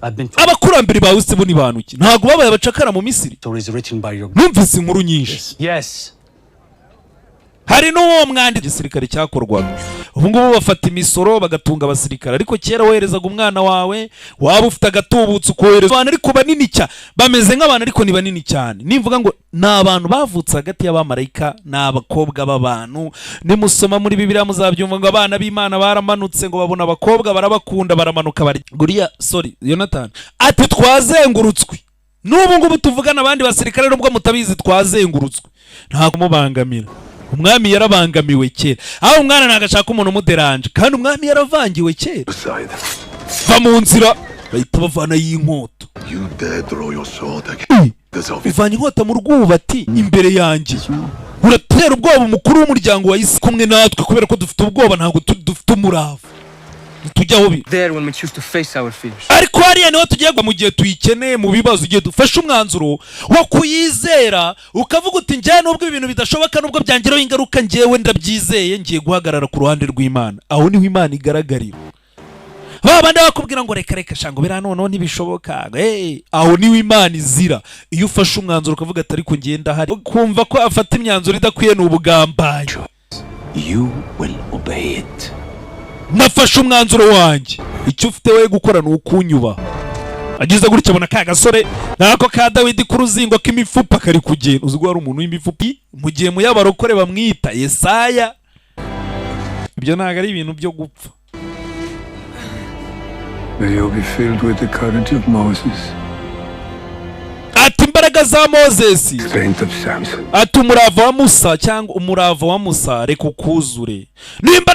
abakurambere bawe se bo ni bantu ki ntago babaye abacakara mu Misiri numvise inkuru nyinshi hari n'uwo mwanditsi igisirikare cyakorwaga ubu ngubu bafata imisoro bagatunga abasirikare ariko kera woherezaga umwana wawe waba ufite agatubutse ukohereza abantu ariko banini cyane bameze nk'abantu ariko ni banini cyane nimvuga ngo ni abantu bavutse hagati y'abamarayika n'abakobwa b'abantu nimusoma muri Bibiliya muzabyumva ngo abana b'Imana baramanutse ngo babona abakobwa barabakunda baramanuka bari guriya Jonathan ati twazengurutswe n'ubu ngubu tuvugana abandi basirikare nubwo mutabizi twazengurutswe nta kumubangamira umwami yarabangamiwe kera aho umwana nagashaka umuntu umuderanje kandi umwami yaravangiwe kera va mu nzira bahita bavana y'inkoto uvanye inkota mu rwubati imbere yanjye uratera ubwoba umukuru w'umuryango wa isi kumwe natwe kubera ko dufite ubwoba ntabwo dufite umurava tujyaho ariko hariya niho tugiye mu gihe tuyikeneye mu bibazo igihe dufashe umwanzuro wo kuyizera ukavuga uti njyewe nubwo ibintu bidashoboka nubwo byangiraho ingaruka njyewe ndabyizeye ngiye guhagarara ku ruhande rw'Imana aho niho Imana igaragarira babandi bakubwira ngo reka shango bira noneho ntibishoboka aho niho Imana izira iyo ufashe umwanzuro ukavuga ati ariko ngenda hari kumva ko afata imyanzuro idakwiye n'ubugambanyi nafashe umwanzuro wanjye icyo ufite we gukora ni ukunyuba agize gutya abona ka gasore nako ka Dawidi ku ruzingo k'imifupa kari kugenda uzi ko hari umuntu w'imifupa mu gihe mu y'abarokore bamwita Yesaya ibyo ntago ari ibintu byo gupfa ati imbaraga za Moses ati umurava wa Musa cyangwa umurava wa Musa reka ukuzure n'imbaraga